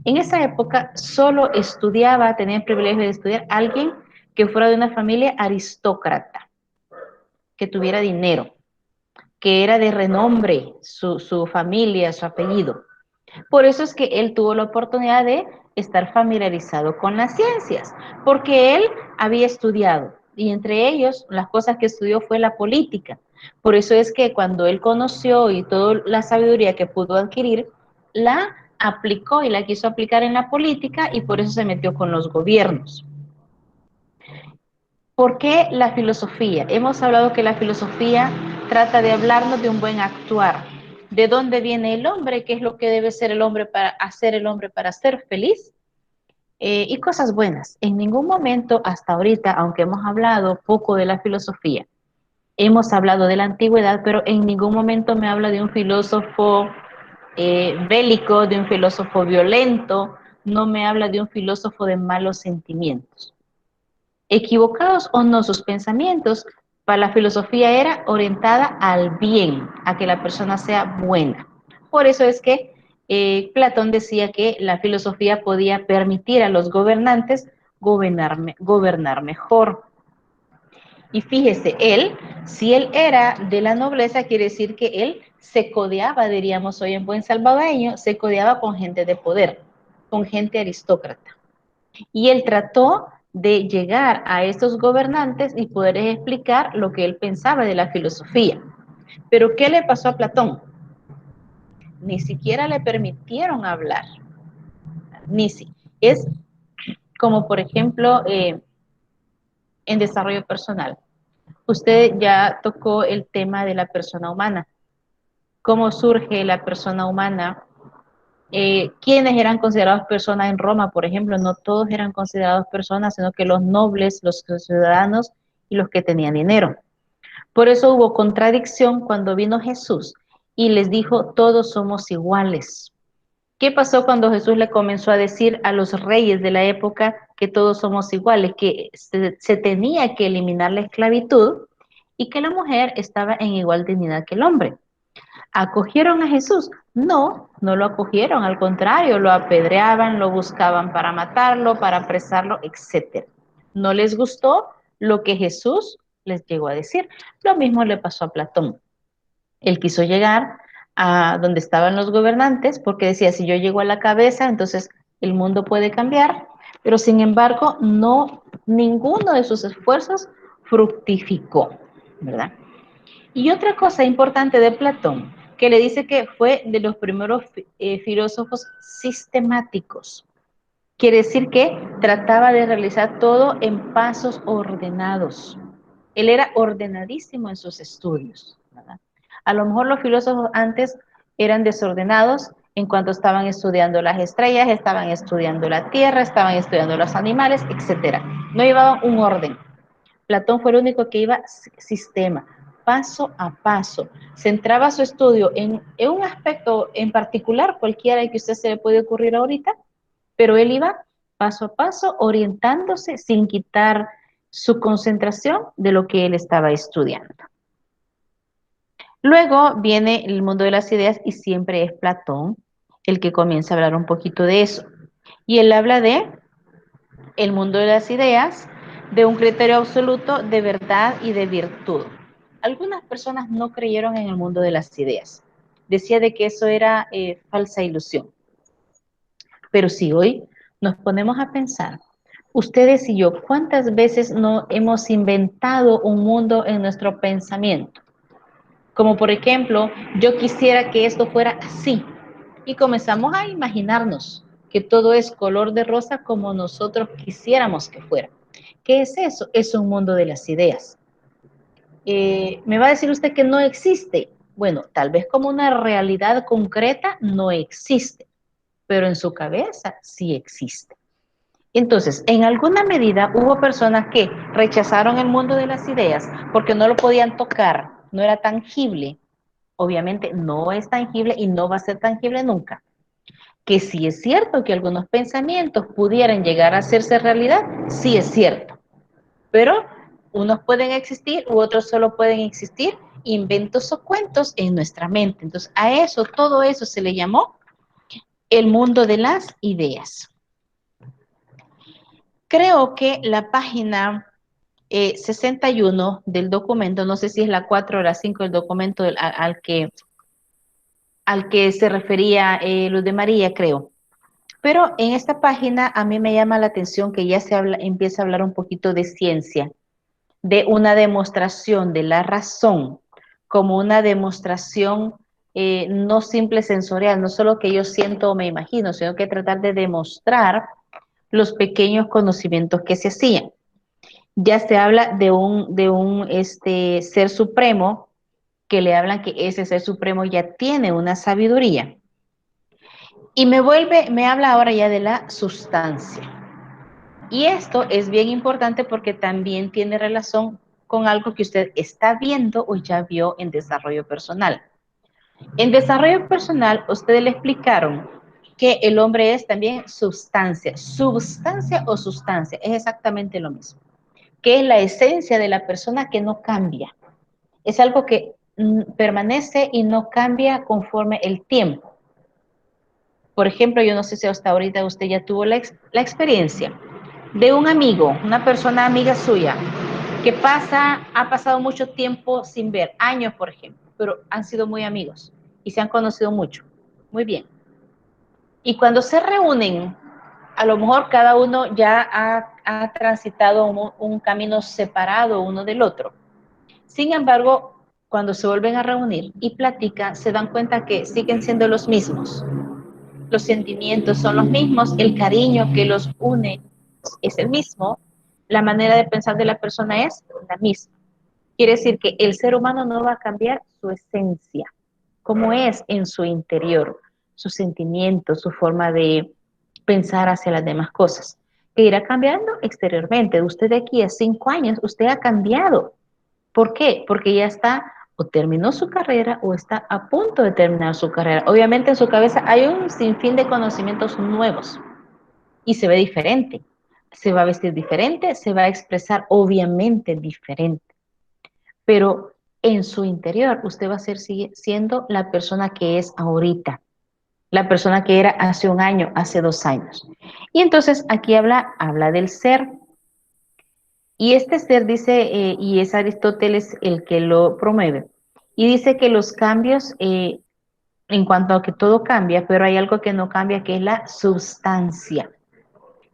En esa época solo estudiaba, tenía el privilegio de estudiar alguien que fuera de una familia aristócrata, que tuviera dinero, que era de renombre su familia, su apellido. Por eso es que él tuvo la oportunidad de estar familiarizado con las ciencias, porque él había estudiado y entre ellos las cosas que estudió fue la política. Por eso es que cuando él conoció y toda la sabiduría que pudo adquirir, la aplicó y la quiso aplicar en la política y por eso se metió con los gobiernos. ¿Por qué la filosofía? Hemos hablado que la filosofía trata de hablarnos de un buen actuar. ¿De dónde viene el hombre? ¿Qué es lo que debe ser el hombre para ser feliz? Y cosas buenas. En ningún momento hasta ahorita, aunque hemos hablado poco de la filosofía, hemos hablado de la antigüedad, pero en ningún momento me habla de un filósofo bélico, de un filósofo violento, no me habla de un filósofo de malos sentimientos. Equivocados o no sus pensamientos, para la filosofía era orientada al bien, a que la persona sea buena. Por eso es que Platón decía que la filosofía podía permitir a los gobernantes gobernar mejor. Y fíjese, si él era de la nobleza, quiere decir que él se codeaba, diríamos hoy en buen salvadoreño, se codeaba con gente de poder, con gente aristócrata. Y él trató de llegar a estos gobernantes y poderles explicar lo que él pensaba de la filosofía. Pero ¿qué le pasó a Platón? Ni siquiera le permitieron hablar. Es como, por ejemplo, en desarrollo personal. Usted ya tocó el tema de la persona humana. ¿Cómo surge la persona humana? ¿Quiénes eran considerados personas en Roma, por ejemplo? No todos eran considerados personas, sino que los nobles, los ciudadanos y los que tenían dinero. Por eso hubo contradicción cuando vino Jesús y les dijo, todos somos iguales. ¿Qué pasó cuando Jesús le comenzó a decir a los reyes de la época que todos somos iguales, que se tenía que eliminar la esclavitud y que la mujer estaba en igual dignidad que el hombre? ¿Acogieron a Jesús? No, no lo acogieron, al contrario, lo apedreaban, lo buscaban para matarlo, para apresarlo, etc. No les gustó lo que Jesús les llegó a decir. Lo mismo le pasó a Platón. Él quiso llegar a donde estaban los gobernantes porque decía, si yo llego a la cabeza, entonces el mundo puede cambiar, pero sin embargo, no, ninguno de sus esfuerzos fructificó, ¿verdad? Y otra cosa importante de Platón, que le dice que fue de los primeros filósofos sistemáticos. Quiere decir que trataba de realizar todo en pasos ordenados. Él era ordenadísimo en sus estudios, ¿verdad? A lo mejor los filósofos antes eran desordenados en cuanto estaban estudiando las estrellas, estaban estudiando la tierra, estaban estudiando los animales, etc. No llevaban un orden. Platón fue el único que iba sistema, paso a paso. Centraba su estudio en un aspecto en particular, cualquiera que usted se le puede ocurrir ahorita, pero él iba paso a paso orientándose sin quitar su concentración de lo que él estaba estudiando. Luego viene el mundo de las ideas y siempre es Platón el que comienza a hablar un poquito de eso. Y él habla de el mundo de las ideas, de un criterio absoluto de verdad y de virtud. Algunas personas no creyeron en el mundo de las ideas. Decía de que eso era falsa ilusión. Pero si hoy nos ponemos a pensar, ustedes y yo, ¿cuántas veces no hemos inventado un mundo en nuestro pensamiento? Como por ejemplo, yo quisiera que esto fuera así. Y comenzamos a imaginarnos que todo es color de rosa como nosotros quisiéramos que fuera. ¿Qué es eso? Es un mundo de las ideas. Me va a decir usted que no existe. Bueno, tal vez como una realidad concreta no existe, pero en su cabeza sí existe. Entonces, en alguna medida hubo personas que rechazaron el mundo de las ideas porque no lo podían tocar, no era tangible. Obviamente no es tangible y no va a ser tangible nunca. Que sí es cierto que algunos pensamientos pudieran llegar a hacerse realidad, sí es cierto. Pero unos pueden existir u otros solo pueden existir inventos o cuentos en nuestra mente. Entonces, a eso, todo eso se le llamó el mundo de las ideas. Creo que la página 61 del documento, no sé si es la 4 o la 5 del documento al que se refería Luz de María, creo. Pero en esta página a mí me llama la atención que ya empieza a hablar un poquito de ciencia, de una demostración de la razón, como una demostración no simple sensorial, no solo que yo siento o me imagino, sino que tratar de demostrar los pequeños conocimientos que se hacían. Ya se habla de un ser supremo, que le hablan que ese ser supremo ya tiene una sabiduría. Y me habla ahora ya de la sustancia. Y esto es bien importante porque también tiene relación con algo que usted está viendo o ya vio en desarrollo personal. En desarrollo personal, ustedes le explicaron que el hombre es también sustancia. Substancia o sustancia es exactamente lo mismo, que es la esencia de la persona que no cambia. Es algo que permanece y no cambia conforme el tiempo. Por ejemplo, yo no sé si hasta ahorita usted ya tuvo la experiencia de un amigo, una persona amiga suya, que ha pasado mucho tiempo sin ver, años por ejemplo, pero han sido muy amigos y se han conocido mucho. Muy bien. Y cuando se reúnen, a lo mejor cada uno ya ha transitado un camino separado uno del otro. Sin embargo, cuando se vuelven a reunir y platican, se dan cuenta que siguen siendo los mismos. Los sentimientos son los mismos, el cariño que los une es el mismo, la manera de pensar de la persona es la misma. Quiere decir que el ser humano no va a cambiar su esencia, cómo es en su interior, sus sentimientos, su forma de pensar hacia las demás cosas, que irá cambiando exteriormente. Usted de aquí a 5 años, usted ha cambiado. ¿Por qué? Porque ya está o terminó su carrera o está a punto de terminar su carrera. Obviamente en su cabeza hay un sinfín de conocimientos nuevos y se ve diferente. Se va a vestir diferente, se va a expresar obviamente diferente. Pero en su interior usted va a sigue siendo la persona que es ahorita, la persona que era hace 1 año, hace 2 años. Y entonces aquí habla del ser. Y este ser dice, y es Aristóteles el que lo promueve, y dice que los cambios, en cuanto a que todo cambia, pero hay algo que no cambia, que es la sustancia,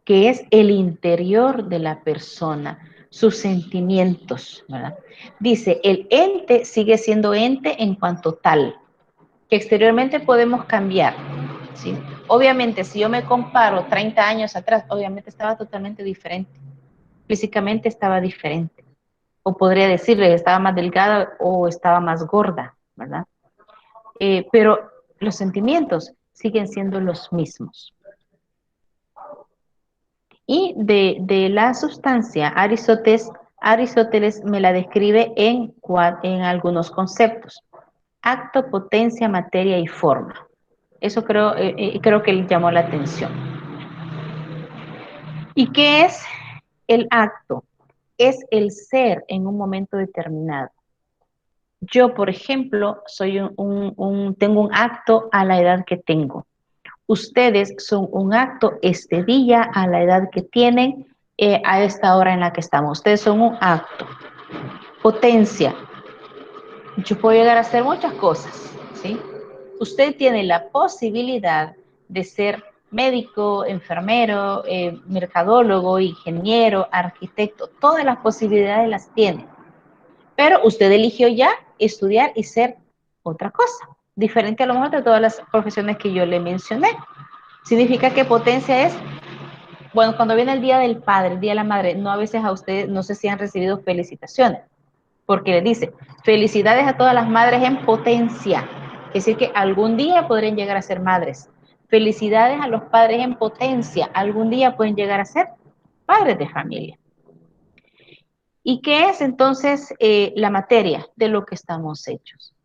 que es el interior de la persona, sus sentimientos, ¿verdad? Dice, el ente sigue siendo ente en cuanto tal, que exteriormente podemos cambiar, ¿sí? Obviamente, si yo me comparo 30 años atrás, obviamente estaba totalmente diferente. Físicamente estaba diferente. O podría decirle, estaba más delgada o estaba más gorda, ¿verdad? Pero los sentimientos siguen siendo los mismos. Y de la sustancia, Aristóteles me la describe en algunos conceptos. Acto, potencia, materia y forma. Eso creo que le llamó la atención. ¿Y qué es el acto? Es el ser en un momento determinado. Yo, por ejemplo, tengo un acto a la edad que tengo. Ustedes son un acto este día a la edad que tienen a esta hora en la que estamos. Ustedes son un acto. Potencia. Yo puedo llegar a hacer muchas cosas, ¿sí? Usted tiene la posibilidad de ser médico, enfermero, mercadólogo, ingeniero, arquitecto. Todas las posibilidades las tiene. Pero usted eligió ya estudiar y ser otra cosa, diferente a lo mejor de todas las profesiones que yo le mencioné. Significa que potencia es, bueno, cuando viene el Día del Padre, el Día de la Madre, no a veces a ustedes, no sé si han recibido felicitaciones, porque le dice, felicidades a todas las madres en potencia. Es decir, que algún día podrían llegar a ser madres. Felicidades a los padres en potencia. Algún día pueden llegar a ser padres de familia. ¿Y qué es entonces la materia de lo que estamos hechos?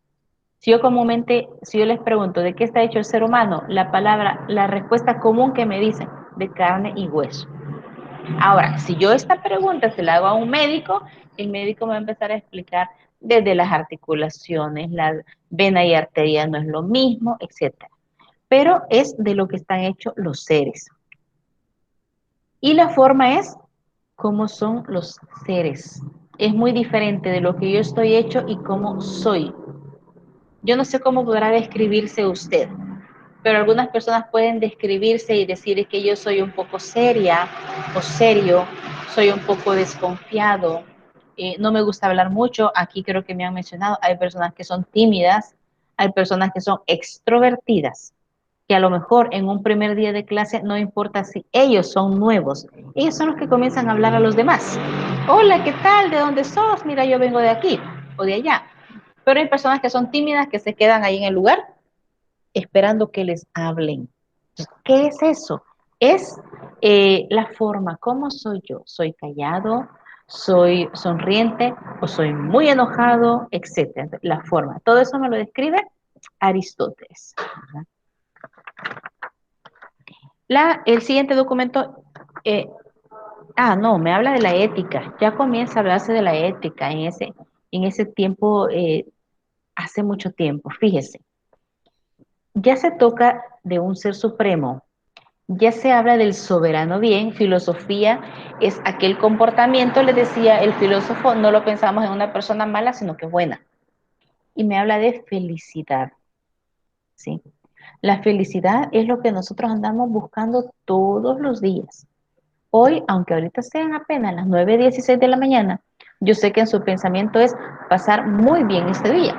Si yo les pregunto de qué está hecho el ser humano, la respuesta común que me dicen, de carne y hueso. Ahora, si yo esta pregunta se la hago a un médico, el médico me va a empezar a explicar desde las articulaciones, la vena y arteria no es lo mismo, etc. Pero es de lo que están hechos los seres. Y la forma es cómo son los seres. Es muy diferente de lo que yo estoy hecho y cómo soy. Yo no sé cómo podrá describirse usted, pero algunas personas pueden describirse y decir que yo soy un poco seria o serio, soy un poco desconfiado, no me gusta hablar mucho. Aquí creo que me han mencionado, hay personas que son tímidas, hay personas que son extrovertidas, que a lo mejor en un primer día de clase no importa si ellos son nuevos, ellos son los que comienzan a hablar a los demás. Hola, ¿qué tal? ¿De dónde sos? Mira, yo vengo de aquí o de allá. Pero hay personas que son tímidas, que se quedan ahí en el lugar esperando que les hablen. ¿Qué es eso? Es la forma, ¿cómo soy yo? ¿Soy callado? ¿Soy sonriente? ¿O soy muy enojado? Etcétera. La forma. Todo eso me lo describe Aristóteles. El siguiente documento, no, me habla de la ética. Ya comienza a hablarse de la ética en ese tiempo, hace mucho tiempo. Fíjese. Ya se toca de un ser supremo, ya se habla del soberano bien. Filosofía es aquel comportamiento, le decía el filósofo, no lo pensamos en una persona mala, sino que buena. Y me habla de felicidad, ¿sí? La felicidad es lo que nosotros andamos buscando todos los días. Hoy, aunque ahorita sean apenas las 9:16 de la mañana, yo sé que en su pensamiento es pasar muy bien este día,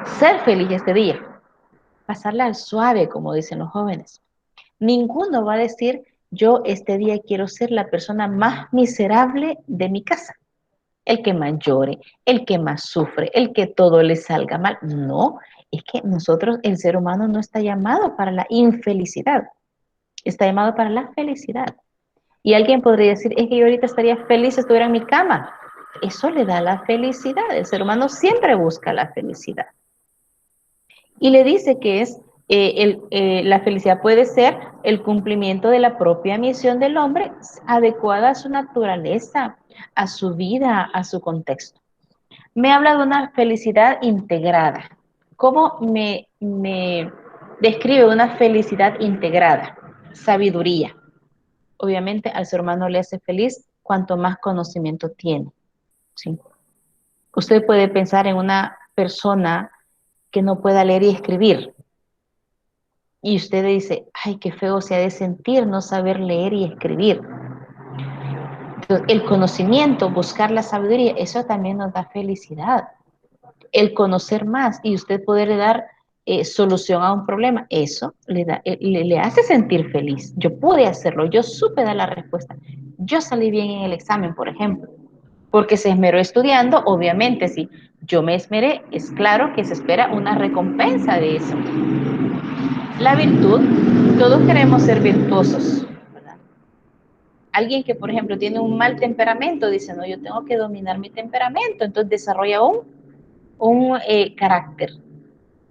ser feliz este día, pasarla al suave, como dicen los jóvenes. Ninguno va a decir, yo este día quiero ser la persona más miserable de mi casa, el que más llore, el que más sufre, el que todo le salga mal. No, es que nosotros, el ser humano no está llamado para la infelicidad, está llamado para la felicidad. Y alguien podría decir, es que yo ahorita estaría feliz si estuviera en mi cama. Eso le da la felicidad. El ser humano siempre busca la felicidad. Y le dice que es la felicidad puede ser el cumplimiento de la propia misión del hombre adecuada a su naturaleza, a su vida, a su contexto. Me habla de una felicidad integrada. ¿Cómo me describe una felicidad integrada? Sabiduría. Obviamente al ser humano le hace feliz cuanto más conocimiento tiene, ¿sí? Usted puede pensar en una persona que no pueda leer y escribir, y usted dice, ay, qué feo se ha de sentir no saber leer y escribir. Entonces, el conocimiento, buscar la sabiduría, eso también nos da felicidad. El conocer más y usted poder dar solución a un problema, eso le hace sentir feliz. Yo pude hacerlo, yo supe dar la respuesta. Yo salí bien en el examen, por ejemplo, porque se esmeró estudiando. Obviamente, si yo me esmeré, es claro que se espera una recompensa de eso. La virtud, todos queremos ser virtuosos, ¿verdad? Alguien que, por ejemplo, tiene un mal temperamento, dice, no, yo tengo que dominar mi temperamento, entonces desarrolla un carácter,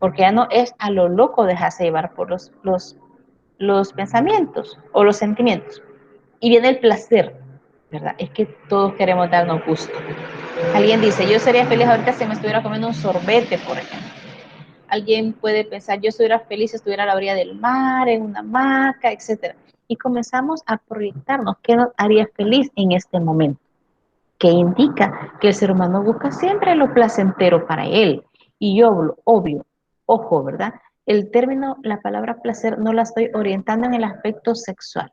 porque ya no es a lo loco dejarse llevar por los pensamientos o los sentimientos. Y viene el placer, ¿verdad? Es que todos queremos darnos gusto. Alguien dice, yo sería feliz ahorita si me estuviera comiendo un sorbete, por ejemplo. Alguien puede pensar, yo estuviera feliz si estuviera a la orilla del mar, en una hamaca, etc. Y comenzamos a proyectarnos qué nos haría feliz en este momento, que indica que el ser humano busca siempre lo placentero para él. Y yo, obvio, ojo, ¿verdad? El término, la palabra placer, no la estoy orientando en el aspecto sexual.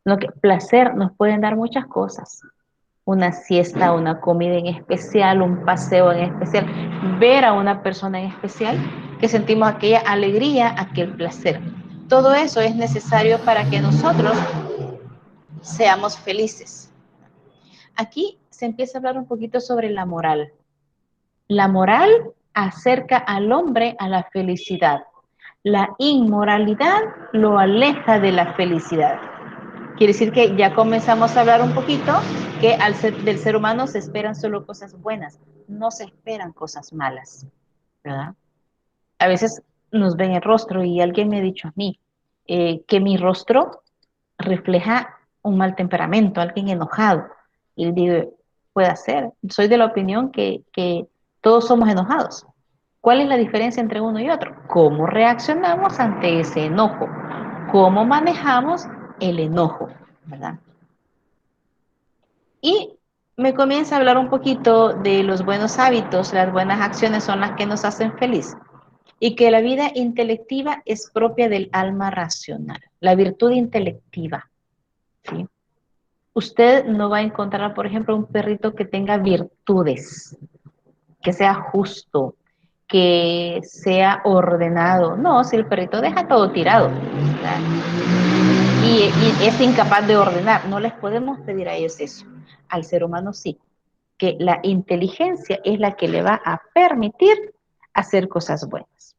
Lo que placer nos pueden dar muchas cosas. Una siesta, una comida en especial, un paseo en especial, ver a una persona en especial, que sentimos aquella alegría, aquel placer. Todo eso es necesario para que nosotros seamos felices. Aquí se empieza a hablar un poquito sobre la moral. La moral acerca al hombre a la felicidad. La inmoralidad lo aleja de la felicidad. Quiere decir que ya comenzamos a hablar un poquito que del ser humano se esperan solo cosas buenas, no se esperan cosas malas, ¿verdad? A veces nos ven el rostro y alguien me ha dicho a mí que mi rostro refleja un mal temperamento, alguien enojado. Y digo, puede ser. Soy de la opinión que todos somos enojados. ¿Cuál es la diferencia entre uno y otro? ¿Cómo reaccionamos ante ese enojo? ¿Cómo manejamos el enojo? ¿Verdad? Y me comienza a hablar un poquito de los buenos hábitos, las buenas acciones son las que nos hacen feliz y que la vida intelectiva es propia del alma racional, la virtud intelectiva, ¿sí? Usted no va a encontrar, por ejemplo, un perrito que tenga virtudes, que sea justo, que sea ordenado. No, si el perrito deja todo tirado, ¿verdad? Y es incapaz de ordenar, no les podemos pedir a ellos eso. Al ser humano sí, que la inteligencia es la que le va a permitir hacer cosas buenas.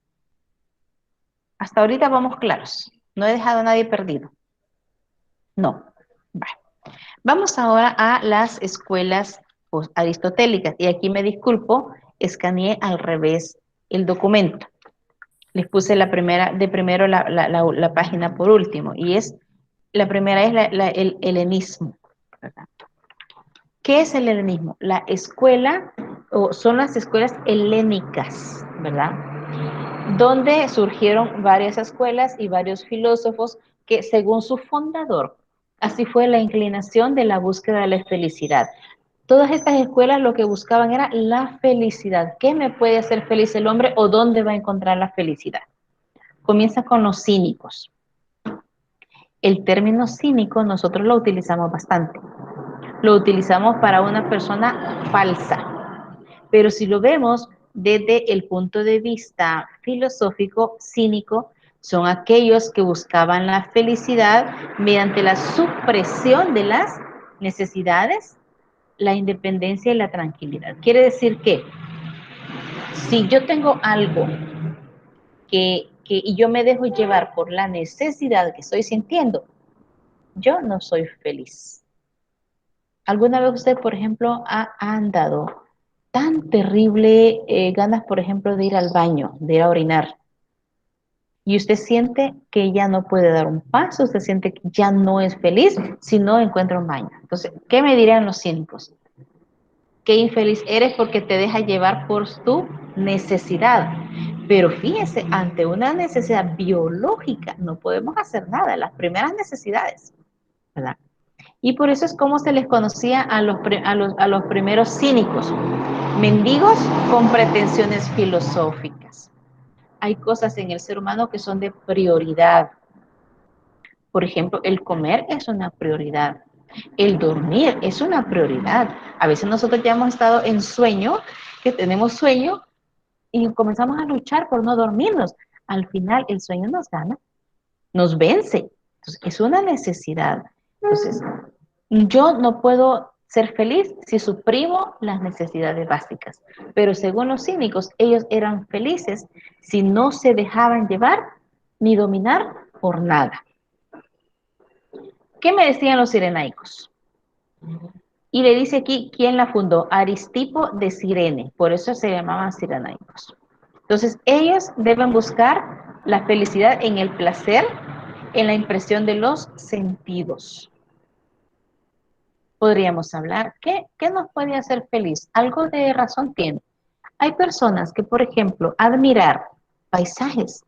Hasta ahorita vamos claros. No he dejado a nadie perdido. No. Vale. Vamos ahora a las escuelas aristotélicas. Y aquí me disculpo, escaneé al revés el documento. Les puse la primera, de primero la página por último. Y la primera es el helenismo, ¿verdad? ¿Qué es el helenismo? La escuela, o son las escuelas helénicas, ¿verdad? Donde surgieron varias escuelas y varios filósofos que, según su fundador, así fue la inclinación de la búsqueda de la felicidad. Todas estas escuelas lo que buscaban era la felicidad. ¿Qué me puede hacer feliz el hombre o dónde va a encontrar la felicidad? Comienza con los cínicos. El término cínico nosotros lo utilizamos bastante. Lo utilizamos para una persona falsa. Pero si lo vemos desde el punto de vista filosófico, cínico, son aquellos que buscaban la felicidad mediante la supresión de las necesidades, la independencia y la tranquilidad. Quiere decir que si yo tengo algo y yo me dejo llevar por la necesidad que estoy sintiendo, yo no soy feliz. ¿Alguna vez usted, por ejemplo, ha andado tan terrible ganas, por ejemplo, de ir al baño, de ir a orinar? Y usted siente que ya no puede dar un paso, usted siente que ya no es feliz si no encuentra un baño. Entonces, ¿qué me dirían los cínicos? Qué infeliz eres porque te deja llevar por tu necesidad. Pero fíjese, ante una necesidad biológica no podemos hacer nada, las primeras necesidades, ¿verdad? Y por eso es como se les conocía a los primeros cínicos, mendigos con pretensiones filosóficas. Hay cosas en el ser humano que son de prioridad. Por ejemplo, el comer es una prioridad. El dormir es una prioridad. A veces nosotros ya hemos estado en sueño, que tenemos sueño, y comenzamos a luchar por no dormirnos. Al final el sueño nos gana, nos vence. Entonces, es una necesidad. Entonces, yo no puedo ser feliz si suprimo las necesidades básicas. Pero según los cínicos, ellos eran felices si no se dejaban llevar ni dominar por nada. ¿Qué me decían los cirenaicos? Y le dice aquí, ¿quién la fundó? Aristipo de Cirene, por eso se llamaban cirenaicos. Entonces, ellos deben buscar la felicidad en el placer, en la impresión de los sentidos. Podríamos hablar, ¿qué nos puede hacer feliz? Algo de razón tiene. Hay personas que, por ejemplo, admirar paisajes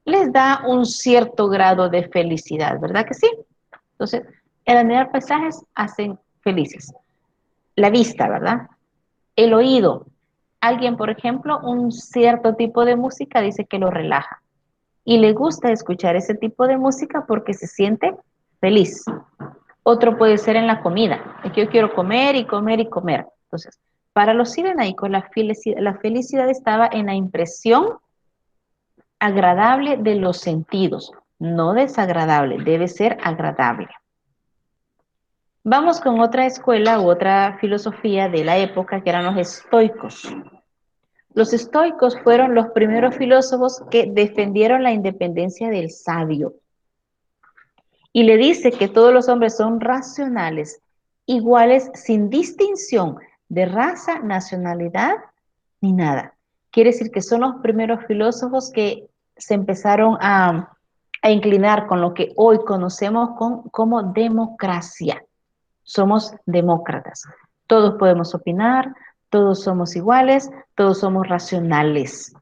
les da un cierto grado de felicidad, ¿verdad que sí? Entonces, el admirar paisajes hacen felices. La vista, ¿verdad? El oído. Alguien, por ejemplo, un cierto tipo de música dice que lo relaja. Y le gusta escuchar ese tipo de música porque se siente feliz. Otro puede ser en la comida. Es que yo quiero comer y comer y comer. Entonces, para los cirenaicos, la felicidad estaba en la impresión agradable de los sentidos. No desagradable, debe ser agradable. Vamos con otra escuela u otra filosofía de la época que eran los estoicos. Los estoicos fueron los primeros filósofos que defendieron la independencia del sabio. Y le dice que todos los hombres son racionales, iguales, sin distinción de raza, nacionalidad, ni nada. Quiere decir que son los primeros filósofos que se empezaron a inclinar con lo que hoy conocemos como democracia. Somos demócratas. Todos podemos opinar, todos somos iguales, todos somos racionales.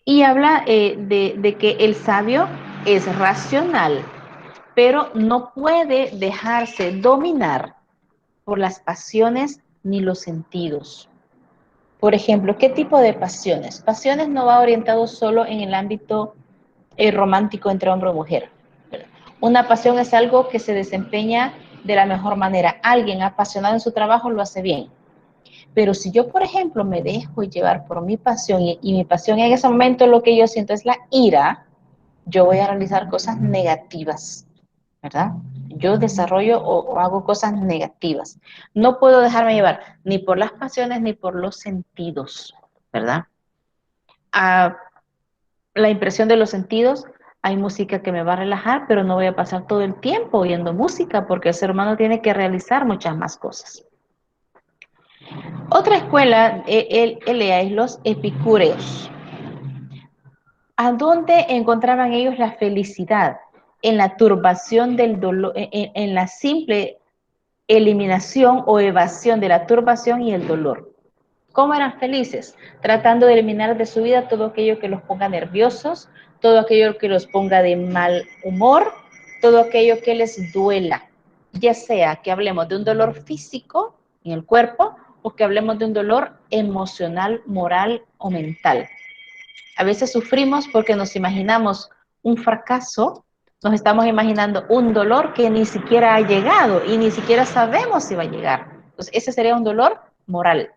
Y habla de que el sabio es racional, pero no puede dejarse dominar por las pasiones ni los sentidos. Por ejemplo, ¿qué tipo de pasiones? Pasiones no va orientado solo en el ámbito romántico entre hombre y mujer. Una pasión es algo que se desempeña de la mejor manera. Alguien apasionado en su trabajo lo hace bien. Pero si yo, por ejemplo, me dejo llevar por mi pasión y mi pasión en ese momento lo que yo siento es la ira, yo voy a realizar cosas negativas, ¿verdad? Yo desarrollo o hago cosas negativas. No puedo dejarme llevar ni por las pasiones ni por los sentidos, ¿verdad? La impresión de los sentidos, hay música que me va a relajar, pero no voy a pasar todo el tiempo oyendo música porque el ser humano tiene que realizar muchas más cosas. Otra escuela, es los epicúreos. ¿A dónde encontraban ellos la felicidad? En la turbación del dolor, en la simple eliminación o evasión de la turbación y el dolor. ¿Cómo eran felices? Tratando de eliminar de su vida todo aquello que los ponga nerviosos, todo aquello que los ponga de mal humor, todo aquello que les duela. Ya sea que hablemos de un dolor físico en el cuerpo o que hablemos de un dolor emocional, moral o mental. A veces sufrimos porque nos imaginamos un fracaso, nos estamos imaginando un dolor que ni siquiera ha llegado y ni siquiera sabemos si va a llegar. Entonces, ese sería un dolor moral.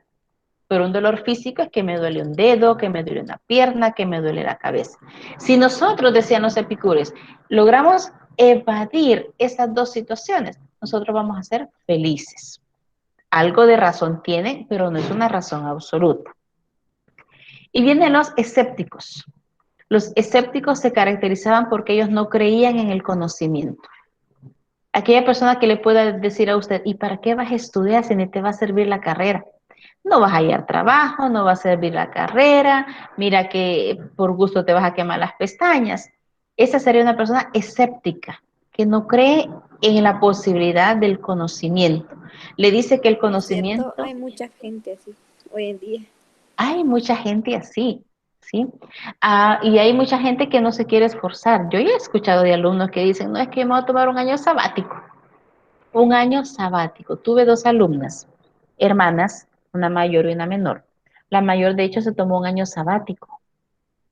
Pero un dolor físico es que me duele un dedo, que me duele una pierna, que me duele la cabeza. Si nosotros, decían los epicúreos, logramos evadir esas dos situaciones, nosotros vamos a ser felices. Algo de razón tiene, pero no es una razón absoluta. Y vienen los escépticos. Los escépticos se caracterizaban porque ellos no creían en el conocimiento. Aquella persona que le pueda decir a usted, ¿y para qué vas a estudiar si ni te va a servir la carrera? No vas a hallar trabajo, no va a servir la carrera, mira que por gusto te vas a quemar las pestañas. Esa sería una persona escéptica, que no cree en la posibilidad del conocimiento. Le dice que el Es cierto, conocimiento... hay mucha gente así hoy en día. Hay mucha gente así, ¿sí? Y hay mucha gente que no se quiere esforzar. Yo ya he escuchado de alumnos que dicen, no, es que me voy a tomar un año sabático. Un año sabático. Tuve 2 alumnas, hermanas, una mayor y una menor. La mayor, de hecho, se tomó un año sabático,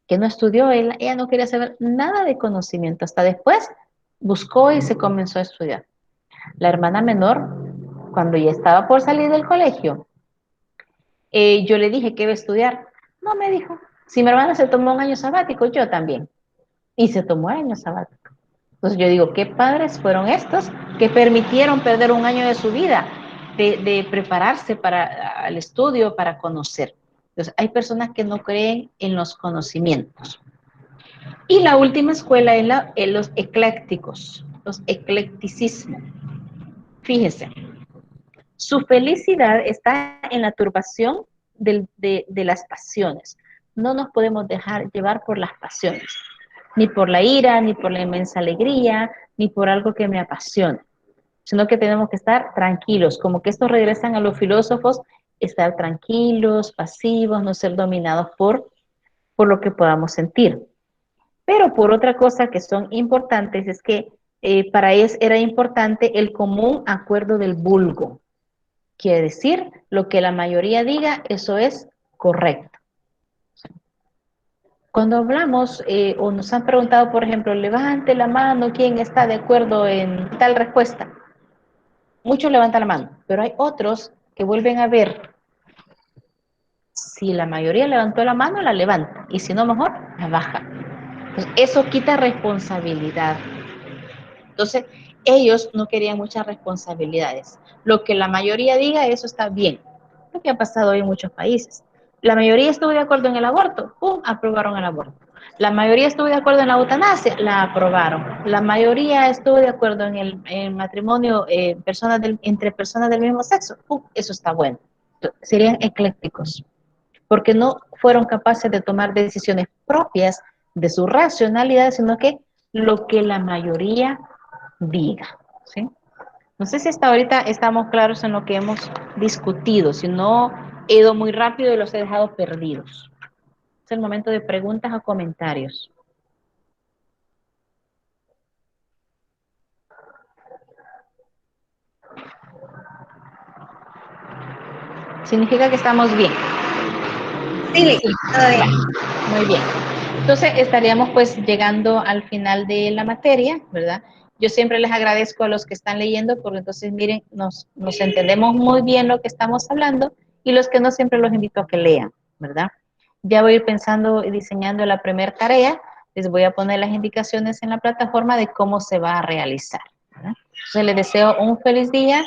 que no estudió, ella no quería saber nada de conocimiento. Hasta después buscó y se comenzó a estudiar. La hermana menor, cuando ya estaba por salir del colegio, yo le dije que iba a estudiar. No, me dijo, si mi hermana se tomó un año sabático, yo también. Y se tomó el año sabático. Entonces yo digo, ¿qué padres fueron estos que permitieron perder un año de su vida, de prepararse para el estudio, para conocer? Entonces hay personas que no creen en los conocimientos. Y la última escuela es los eclécticos, los eclecticismos. Fíjese, su felicidad está en la turbación de las pasiones. No nos podemos dejar llevar por las pasiones, ni por la ira, ni por la inmensa alegría, ni por algo que me apasione, sino que tenemos que estar tranquilos, como que estos regresan a los filósofos, estar tranquilos, pasivos, no ser dominados por lo que podamos sentir. Pero por otra cosa que son importantes es que para ellos era importante el común acuerdo del vulgo. Quiere decir, lo que la mayoría diga, eso es correcto. Cuando hablamos o nos han preguntado, por ejemplo, levante la mano, ¿quién está de acuerdo en tal respuesta? Muchos levantan la mano, pero hay otros que vuelven a ver si la mayoría levantó la mano, la levanta, y si no, mejor la baja. Entonces, eso quita responsabilidad. Entonces, ellos no querían muchas responsabilidades. Lo que la mayoría diga, eso está bien. Lo que ha pasado hoy en muchos países. La mayoría estuvo de acuerdo en el aborto, ¡pum!, aprobaron el aborto. La mayoría estuvo de acuerdo en la eutanasia, la aprobaron. La mayoría estuvo de acuerdo en el matrimonio entre personas del mismo sexo, ¡pum!, eso está bueno. Serían eclécticos, porque no fueron capaces de tomar decisiones propias de su racionalidad, sino que lo que la mayoría diga, ¿sí? No sé si hasta ahorita estamos claros en lo que hemos discutido, si no he ido muy rápido y los he dejado perdidos. Es el momento de preguntas o comentarios. Significa que estamos bien. Sí, Sí. todo bien. Muy bien. Entonces estaríamos pues llegando al final de la materia, ¿verdad? Yo siempre les agradezco a los que están leyendo porque entonces miren, nos entendemos muy bien lo que estamos hablando, y los que no, siempre los invito a que lean, ¿verdad? Ya voy a ir pensando y diseñando la primera tarea. Les voy a poner las indicaciones en la plataforma de cómo se va a realizar, ¿verdad? Entonces les deseo un feliz día